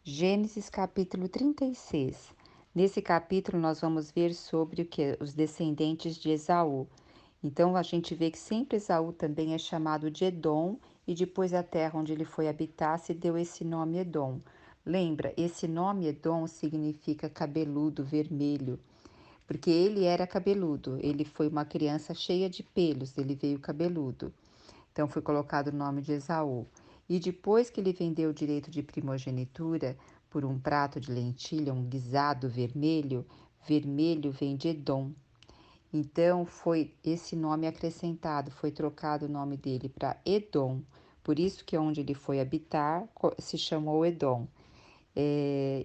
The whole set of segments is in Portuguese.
Gênesis capítulo 36. Nesse capítulo nós vamos ver sobre o que? Os descendentes de Esaú. Então a gente vê que sempre Esaú também é chamado de Edom e depois a terra onde ele foi habitar se deu esse nome Edom. Lembra, esse nome Edom significa cabeludo, vermelho, porque ele era cabeludo, ele foi uma criança cheia de pelos, ele veio cabeludo. Então foi colocado o nome de Esaú. E depois que ele vendeu o direito de primogenitura por um prato de lentilha, um guisado vermelho, vermelho vem de Edom. Então foi esse nome acrescentado, foi trocado o nome dele para Edom. Por isso que onde ele foi habitar se chamou Edom.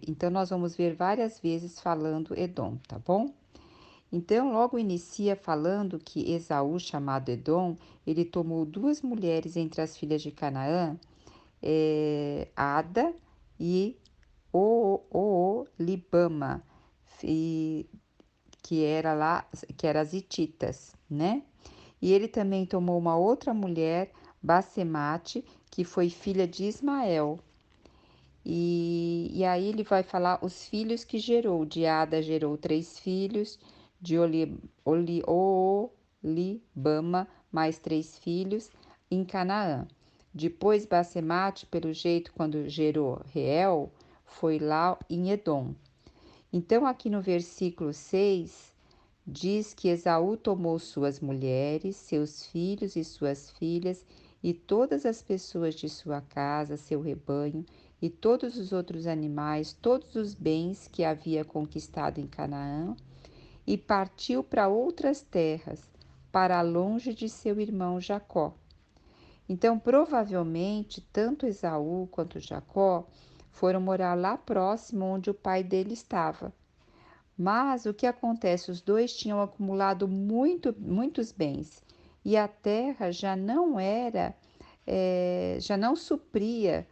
Então nós vamos ver várias vezes falando Edom, tá bom? Então, logo inicia falando que Esaú, chamado Edom, ele tomou duas mulheres entre as filhas de Canaã, Ada e Oolibama, e que era lá, que era as hititas, né? E ele também tomou uma outra mulher, Basemate, que foi filha de Ismael. E aí ele vai falar os filhos que gerou. De Ada gerou três filhos, de Oolibama mais três filhos em Canaã. Depois Basemate, pelo jeito, quando gerou Reuel, foi lá em Edom. Então aqui no versículo 6 diz que Esaú tomou suas mulheres, seus filhos e suas filhas, e todas as pessoas de sua casa, seu rebanho, e todos os outros animais, todos os bens que havia conquistado em Canaã, e partiu para outras terras, para longe de seu irmão Jacó. Então, provavelmente, tanto Esaú quanto Jacó foram morar lá próximo onde o pai dele estava. Mas o que acontece? Os dois tinham acumulado muitos bens e a terra já não era, já não supria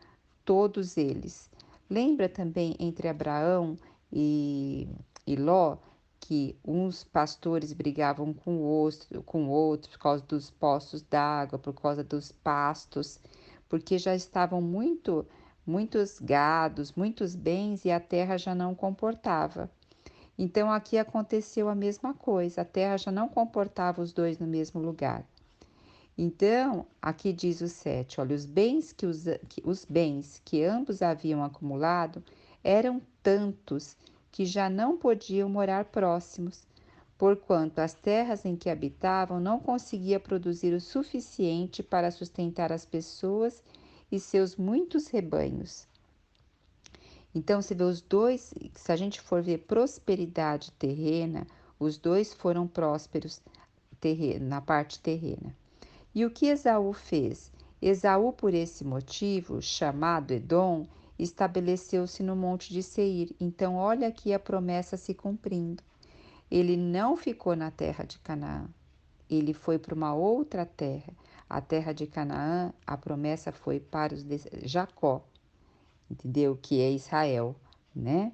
todos eles. Lembra também entre Abraão e, e Ló que uns pastores brigavam com outros por causa dos poços d'água, por causa dos pastos, porque já estavam muitos gados, muitos bens e a terra já não comportava. Então aqui aconteceu a mesma coisa, a terra já não comportava os dois no mesmo lugar. Então, aqui diz o 7, olha, os bens que ambos haviam acumulado eram tantos que já não podiam morar próximos, porquanto as terras em que habitavam não conseguia produzir o suficiente para sustentar as pessoas e seus muitos rebanhos. Então, você vê os dois, se a gente for ver prosperidade terrena, os dois foram prósperos na parte terrena. E o que Esaú fez? Esaú, por esse motivo, chamado Edom, estabeleceu-se no monte de Seir. Então, olha aqui a promessa se cumprindo. Ele não ficou na terra de Canaã, ele foi para uma outra terra. A terra de Canaã, a promessa foi para Jacó, entendeu? Que é Israel, né?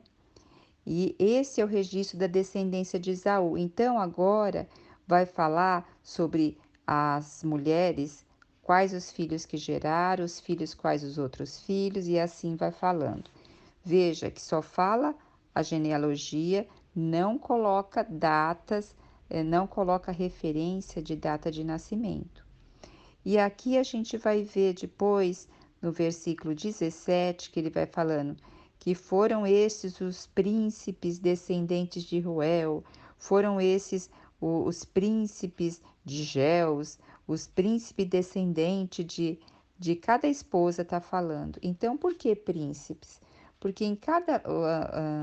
E esse é o registro da descendência de Esaú. Então, agora vai falar sobre as mulheres, quais os filhos que geraram, os filhos quais os outros filhos, e assim vai falando. Veja que só fala a genealogia, não coloca datas, não coloca referência de data de nascimento. E aqui a gente vai ver depois, no versículo 17, que ele vai falando que foram esses os príncipes descendentes de Ruel, foram esses os príncipes de Geus, os príncipes descendentes de cada esposa está falando. Então, por que príncipes? Porque em cada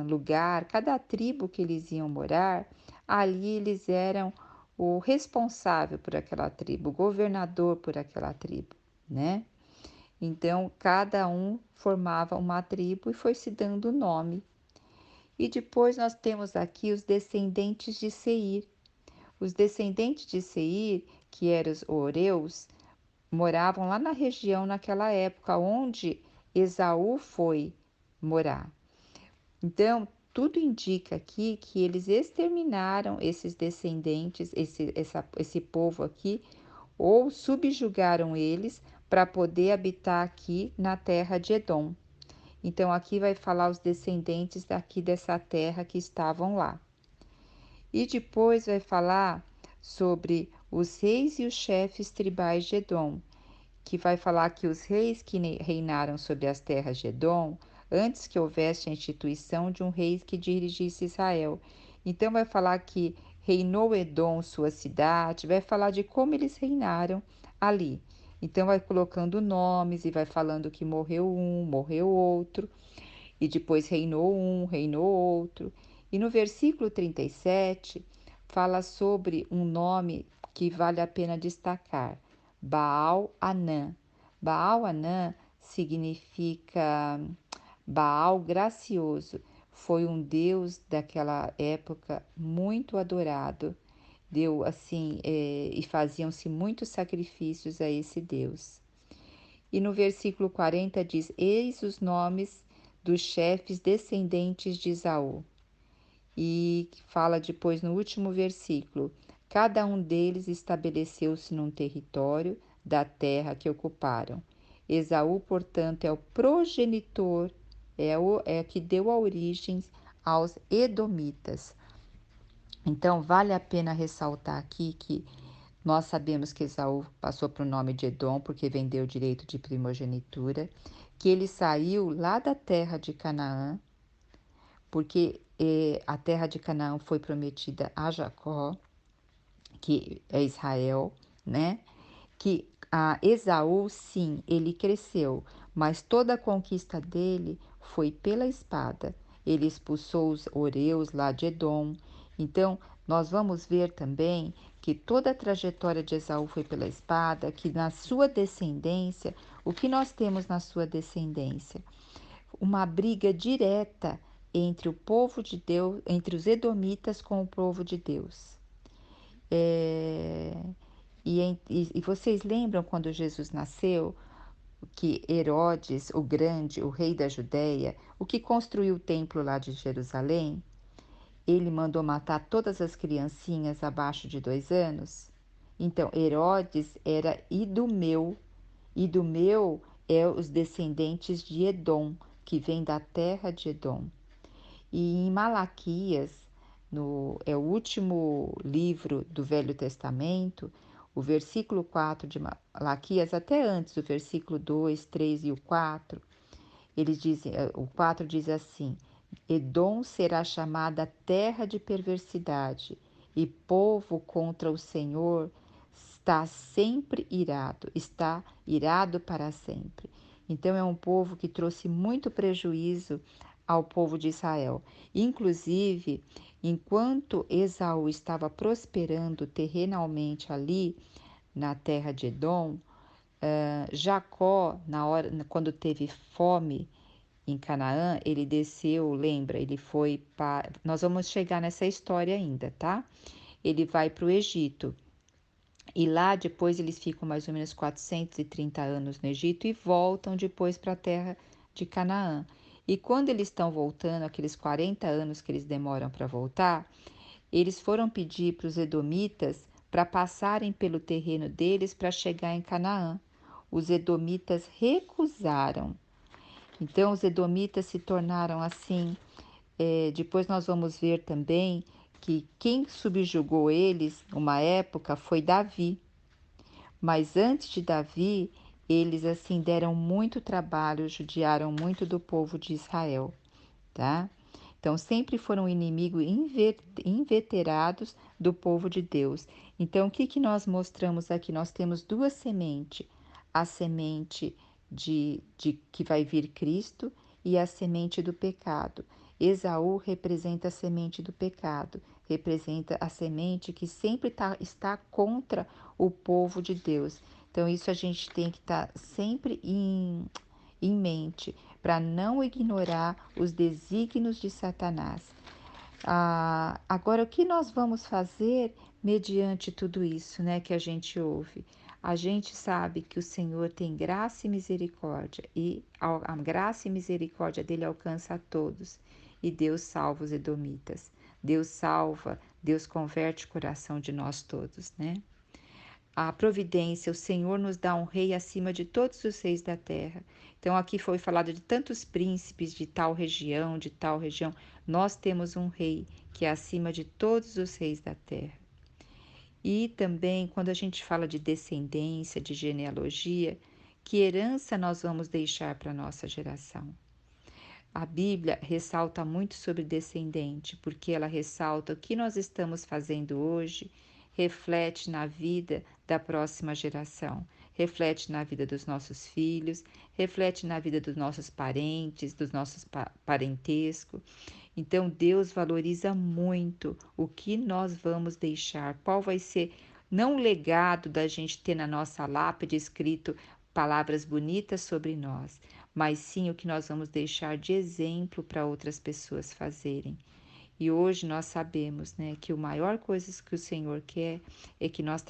lugar, cada tribo que eles iam morar, ali eles eram o responsável por aquela tribo, o governador por aquela tribo, né? Então, cada um formava uma tribo e foi se dando nome. E depois nós temos aqui os descendentes de Seir. Os descendentes de Seir, que eram os Oreus, moravam lá na região naquela época onde Esaú foi morar. Então, tudo indica aqui que eles exterminaram esses descendentes, esse povo aqui, ou subjugaram eles para poder habitar aqui na terra de Edom. Então aqui vai falar os descendentes daqui dessa terra que estavam lá. E depois vai falar sobre os reis e os chefes tribais de Edom, que vai falar que os reis que reinaram sobre as terras de Edom, antes que houvesse a instituição de um rei que dirigisse Israel. Então vai falar que reinou Edom sua cidade, vai falar de como eles reinaram ali. Então vai colocando nomes e vai falando que morreu um, morreu outro, e depois reinou um, reinou outro. E no versículo 37 fala sobre um nome que vale a pena destacar: Baal-Anã. Baal-Anã significa Baal gracioso. Foi um deus daquela época muito adorado. Deu assim, e faziam-se muitos sacrifícios a esse deus. E no versículo 40 diz: Eis os nomes dos chefes descendentes de Esaú. E fala depois no último versículo: cada um deles estabeleceu-se num território da terra que ocuparam. Esaú, portanto, é o progenitor, é que deu a origem aos Edomitas. Então, vale a pena ressaltar aqui que nós sabemos que Esaú passou para o nome de Edom porque vendeu o direito de primogenitura, que ele saiu lá da terra de Canaã, porque a terra de Canaã foi prometida a Jacó, que é Israel, né? Que a Esaú, sim, ele cresceu, mas toda a conquista dele foi pela espada. Ele expulsou os Oreus lá de Edom. Então, nós vamos ver também que toda a trajetória de Esaú foi pela espada, que na sua descendência, o que nós temos na sua descendência? Uma briga direta entre o povo de Deus, entre os edomitas com o povo de Deus. É, e vocês lembram quando Jesus nasceu, que Herodes, o Grande, o rei da Judéia, o que construiu o templo lá de Jerusalém, ele mandou matar todas as criancinhas abaixo de 2 anos? Então, Herodes era Idumeu. Idumeu é os descendentes de Edom, que vem da terra de Edom. E em Malaquias, é o último livro do Velho Testamento, o versículo 4 de Malaquias, até antes, o versículo 2, 3 e o 4, eles dizem, o 4 diz assim: Edom será chamada terra de perversidade, e povo contra o Senhor está irado para sempre. Então é um povo que trouxe muito prejuízo ao povo de Israel. Inclusive, enquanto Esaú estava prosperando terrenalmente ali na terra de Edom, Jacó, quando teve fome em Canaã, ele desceu, lembra, ele foi para. Nós vamos chegar nessa história ainda, tá? Ele vai para o Egito. E lá depois eles ficam mais ou menos 430 anos no Egito e voltam depois para a terra de Canaã. E quando eles estão voltando, aqueles 40 anos que eles demoram para voltar, eles foram pedir para os edomitas para passarem pelo terreno deles para chegar em Canaã. Os edomitas recusaram. Então, os edomitas se tornaram assim. Depois nós vamos ver também que quem subjugou eles, uma época, foi Davi. Mas antes de Davi, eles assim deram muito trabalho, judiaram muito do povo de Israel, tá? Então sempre foram inimigos inveterados do povo de Deus. Então o que que nós mostramos aqui? Nós temos duas sementes: a semente de que vai vir Cristo e a semente do pecado. Esaú representa a semente do pecado, representa a semente que sempre está contra o povo de Deus. Então, isso a gente tem que estar sempre em mente, para não ignorar os desígnios de Satanás. Agora, o que nós vamos fazer mediante tudo isso, né, que a gente ouve? A gente sabe que o Senhor tem graça e misericórdia, e a graça e misericórdia dele alcança a todos. E Deus salva os edomitas. Deus salva, Deus converte o coração de nós todos, né? a providência, o Senhor nos dá um rei acima de todos os reis da terra. Então, aqui foi falado de tantos príncipes de tal região, de tal região. Nós temos um rei que é acima de todos os reis da terra. E também, quando a gente fala de descendência, de genealogia, que herança nós vamos deixar para a nossa geração? A Bíblia ressalta muito sobre descendente, porque ela ressalta o que nós estamos fazendo hoje reflete na vida da próxima geração, reflete na vida dos nossos filhos, reflete na vida dos nossos parentes, dos nossos parentesco. Então Deus valoriza muito o que nós vamos deixar, qual vai ser não o legado da gente ter na nossa lápide escrito palavras bonitas sobre nós, mas sim o que nós vamos deixar de exemplo para outras pessoas fazerem. E hoje nós sabemos, né, que o maior coisa que o Senhor quer é que nós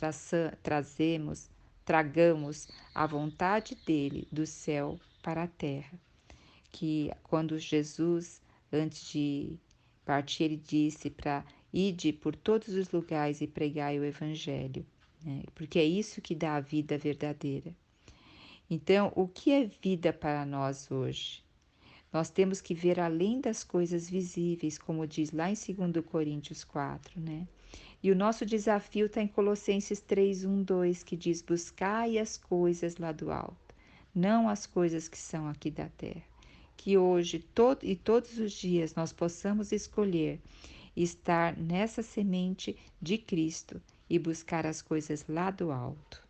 tragamos a vontade dele do céu para a terra. Que quando Jesus, antes de partir, ele disse para ide por todos os lugares e pregai o evangelho, né? Porque é isso que dá a vida verdadeira. Então, o que é vida para nós hoje? Nós temos que ver além das coisas visíveis, como diz lá em 2 Coríntios 4, né? E o nosso desafio está em Colossenses 3, 1, 2, que diz: buscai as coisas lá do alto, não as coisas que são aqui da terra. Que hoje e todos os dias nós possamos escolher estar nessa semente de Cristo e buscar as coisas lá do alto.